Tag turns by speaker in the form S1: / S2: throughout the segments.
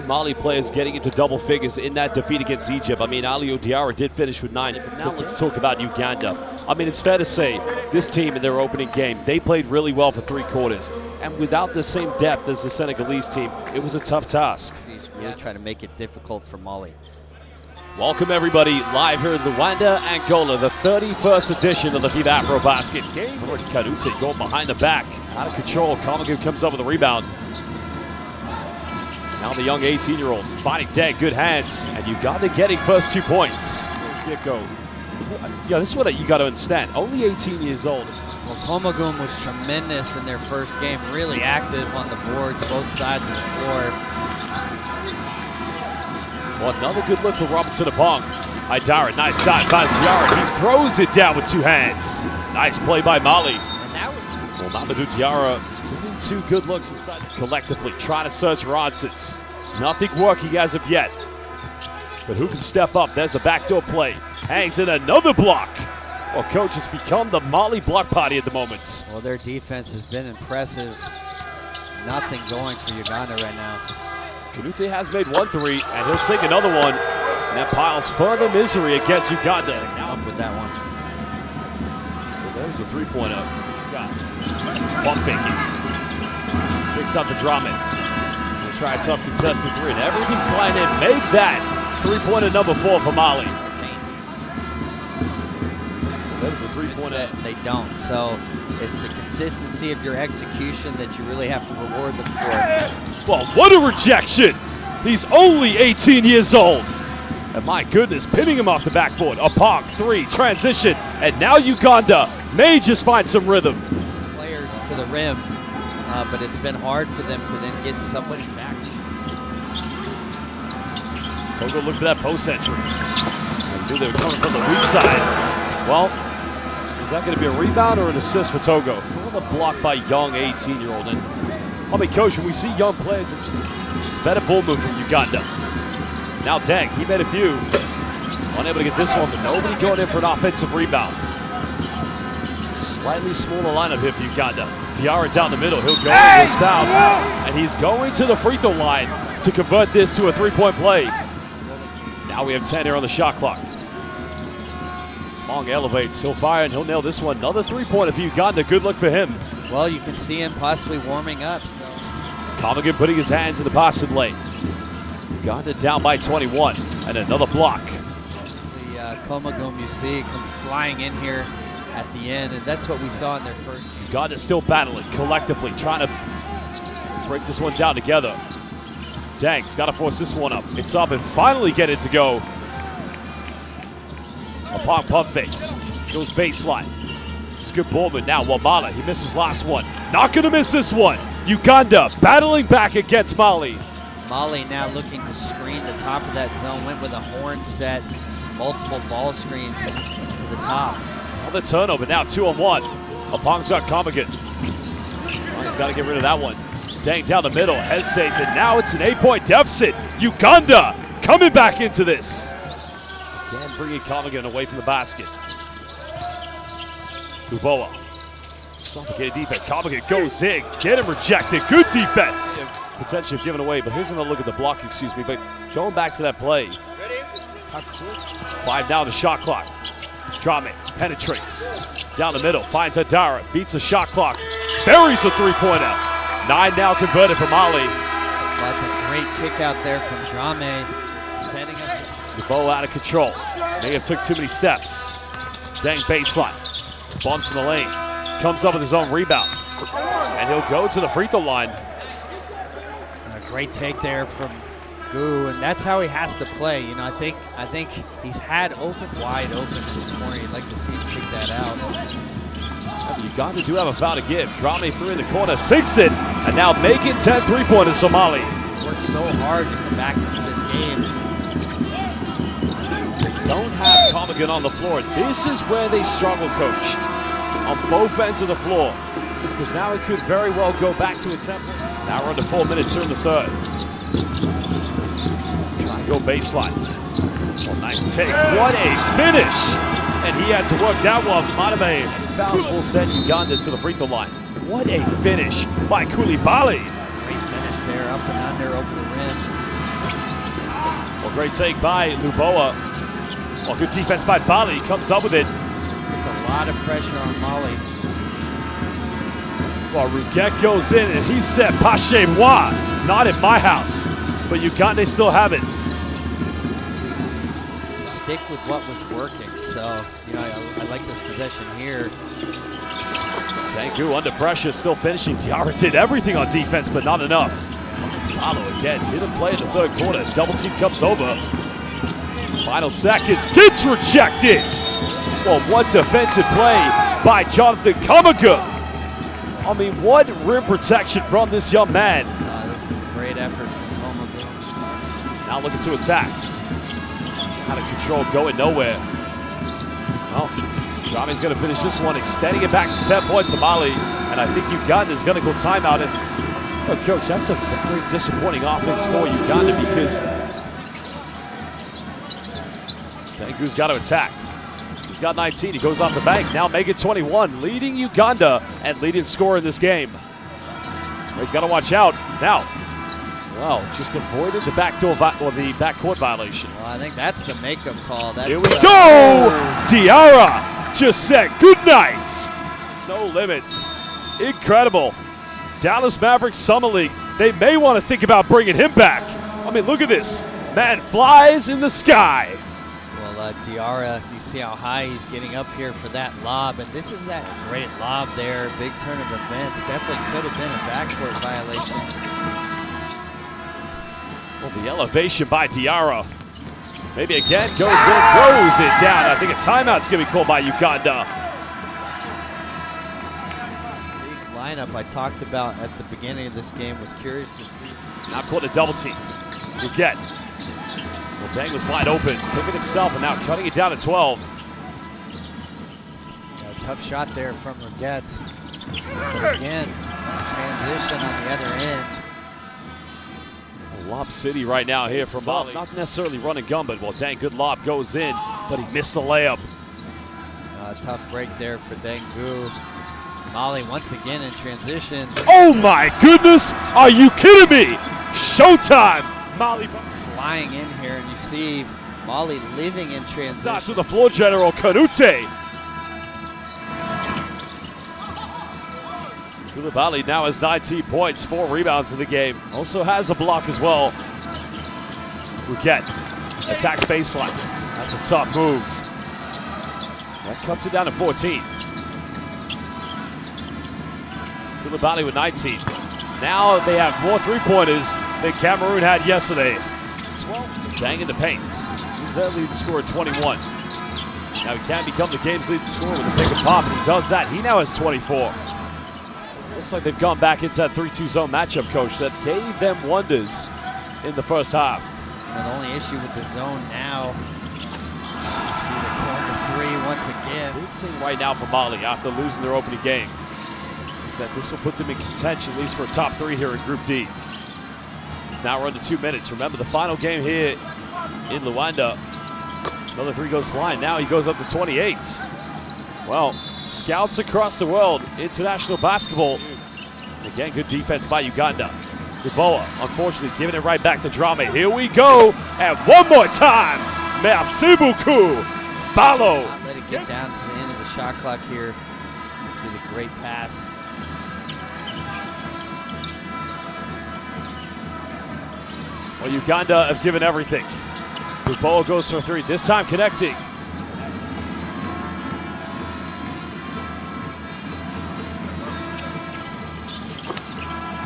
S1: Mali players getting into double figures in that defeat against Egypt. I mean, Aliou Diarra did finish with 9, but now let's talk about Uganda. I mean, it's fair to say this team in their opening game, they played really well for 3 quarters. And without the same depth as the Senegalese team, it was a tough task.
S2: He's really trying to make it difficult for Mali.
S1: Welcome everybody, live here in Luanda, Angola, the 31st edition of the FIBA AfroBasket game. Kanute going behind the back, out of control. Kamagu comes up with a rebound. Now the young 18-year-old finding Deg, good hands, and Uganda getting first 2 points. Get go. Yeah, this is what you got to understand. Only 18 years old.
S2: Well, Komagum was tremendous in their first game, really active on the boards, both sides of the floor.
S1: Well, another good look for Robinson Apong. Haidara, nice dive by Diarra. He throws it down with 2 hands. Nice play by Mali. Well, Mamadou Diarra giving 2 good looks inside collectively, trying to search for answers. Nothing working as of yet. But who can step up? There's a backdoor play. Hangs in another block. Well, coach has become the Mali block party at the moment.
S2: Well, their defense has been impressive. Nothing going for Uganda right now.
S1: Kanute has made 1 3, and he'll sink another one. And that piles further misery against Uganda.
S2: Now with that one.
S1: So there's a 3-pointer. Pump faking. Picks up the Drummond. He'll try a tough contested 3, and everything flying in. Make that 3-pointer number 4 for Mali. There's a 3-pointer.
S2: They don't. So it's the consistency of your execution that you really have to reward them for.
S1: Well, what a rejection! He's only 18 years old. And my goodness, pinning him off the backboard. Apong, 3, transition, and now Uganda may just find some rhythm.
S2: Players to the rim, but it's been hard for them to then get somebody back.
S1: So go look for that post entry. I knew they were coming from the weak side. Well, is that going to be a rebound or an assist for Togo? Sort of blocked by young 18-year-old. And I mean, coach, when we see young players, it's better ball move from Uganda. Now Deng, he made a few. Unable to get this one, but nobody going in for an offensive rebound. Slightly smaller lineup here for Uganda. Diarra down the middle, he'll go, he goes down. And he's going to the free throw line to convert this to a 3-point play. Now we have 10 here on the shot clock. Long elevates, he'll fire and he'll nail this one. Another 3-pointer for Uganda, good luck for him.
S2: Well, you can see him possibly warming up. So.
S1: Kamagu putting his hands in the passing lane. Uganda down by 21, and another block.
S2: The Komagum you see come flying in here at the end, and that's what we saw in their first game.
S1: Uganda still battling collectively, trying to break this one down together. Deng's got to force this one up. It's up and finally get it to go. Apong pump fakes, goes baseline. This is good ball, but now Wamala, he misses last one. Not going to miss this one. Uganda battling back against Mali.
S2: Mali now looking to screen the top of that zone. Went with a horn set, multiple ball screens to the top.
S1: Another turnover now, 2-on-1. Apong's got Kamagu. Well, he's got to get rid of that one. Deng down the middle, hesitates, and now it's an 8-point deficit. Uganda coming back into this. Again, bringing Kamagu away from the basket. Kuboa. Suffocated defense. Kamagu goes in. Get him rejected. Good defense. Potentially given away, but here's another look at the block, but going back to that play. 5 down the shot clock. Drame penetrates. Down the middle, finds Haidara, beats the shot clock, buries the 3-pointer. 9 now converted for Mali.
S2: That's a great kick out there from Drame, setting up.
S1: The ball out of control. May have took too many steps. Deng baseline. Bumps in the lane. Comes up with his own rebound. And he'll go to the free throw line.
S2: Great take there from Gu, and that's how he has to play. You know, I think he's had wide open before. You'd like to see him kick that out.
S1: Uganda do have a foul to give. Drame 3 in the corner, sinks it, and now making 10 3-pointers for Mali.
S2: Worked so hard to come back into this game.
S1: They don't have Kamagu on the floor. This is where they struggle, coach, on both ends of the floor, because now it could very well go back to a tempo. Now we're under 4 minutes here in the third. Trying to go baseline. Oh, nice take. What a finish! And he had to work that one. Madame fouls will send Uganda to the free throw line. What a finish by Koulibaly.
S2: Great finish there, up and under, over the rim.
S1: Well, great take by Luboa. Well, good defense by Bali. Comes up with it.
S2: It's a lot of pressure on Mali.
S1: Well, Ruget goes in and he said, "Pas chez moi," not in my house. But Uganda still have it.
S2: Stick with what was working. So, you know, I like this possession here.
S1: Dangu under pressure, still finishing. Diarra did everything on defense, but not enough. Malo again, didn't play in the third quarter. Double team comes over. Final seconds, gets rejected. Well, what defensive play by Jonathan Kamaga. I mean, what rim protection from this young man.
S2: This is a great effort from Kamaga.
S1: Now looking to attack. Out of control, going nowhere. Well, Rami's going to finish this one, extending it back to 10 points to Mali. And I think Uganda is going to go timeout. And, oh, Coach, that's a very disappointing offense for Uganda because Dangu's got to attack. He's got 19. He goes off the bank. Now make it 21, leading Uganda and leading scorer in this game. He's got to watch out. Now, well, just avoided the backdoor or the backcourt violation.
S2: Well, I think that's the makeup call. That's,
S1: here we go! Diarra just said good night. No limits. Incredible. Dallas Mavericks Summer League. They may want to think about bringing him back. I mean, look at this. Man flies in the sky.
S2: Well, Diarra, you see how high he's getting up here for that lob. And this is that great lob there. Big turn of events. Definitely could have been a backcourt violation.
S1: Well, the elevation by Diarra. Maybe again, goes in, throws it down. I think a timeout's going to be called by Uganda.
S2: Big lineup I talked about at the beginning of this game. Was curious to see.
S1: Now caught a double team. Ruget. Well, Dang was wide open. Took it himself and now cutting it down to 12.
S2: Yeah, tough shot there from Ruget. But again, transition on the other end.
S1: Lob City right now here from Mali. Not necessarily run and gun, but well, dang, good lob goes in, but he missed the layup.
S2: Tough break there for Dangu. Mali once again in transition.
S1: Oh my goodness! Are you kidding me? Showtime! Mali
S2: flying in here, and you see Mali living in transition.
S1: Starts with the floor general, Kanute. Koulibaly now has 19 points, 4 rebounds in the game. Also has a block as well. Ruget attacks baseline. That's a tough move. That cuts it down to 14. Koulibaly with 19. Now they have more three-pointers than Cameroon had yesterday. Dang in the paint. He's their leading scorer at 21. Now he can become the game's leading scorer with a pick and pop, and he does that. He now has 24. Looks like they've gone back into that 3-2 zone matchup, Coach, that gave them wonders in the first half.
S2: And the only issue with the zone now, you see the corner three once again.
S1: Big thing right now for Mali after losing their opening game is that this will put them in contention, at least for a top 3 here in Group D. It's now run to 2 minutes. Remember the final game here in Luanda. Another 3 goes flying. Now he goes up to 28. Well, scouts across the world, international basketball. Again, good defense by Uganda. Luboa, unfortunately, giving it right back to Drame. Here we go, and one more time. Merci beaucoup, Balo.
S2: Not let it get down to the end of the shot clock here. You see the great pass.
S1: Well, Uganda have given everything. Luboa goes for a 3, this time connecting.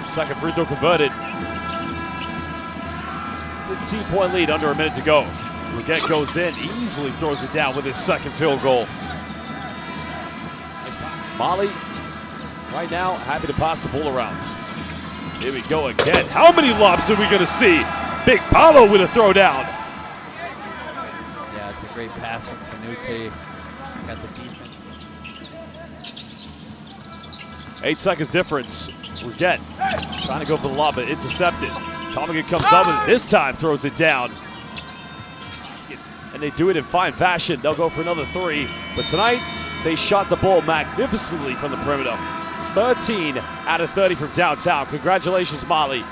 S1: Second free throw converted. 15-point lead, under a minute to go. Ruget goes in, easily throws it down with his second field goal. Mali, right now, happy to pass the ball around. Here we go again. How many lobs are we going to see? Big Paulo with a throwdown.
S2: Yeah, it's a great pass from Kanute. Got the defense.
S1: 8 seconds difference. Ruget trying to go for the lob, but intercepted. Tomigan comes up and this time throws it down. And they do it in fine fashion. They'll go for another 3. But tonight, they shot the ball magnificently from the perimeter. 13 out of 30 from downtown. Congratulations, Mali.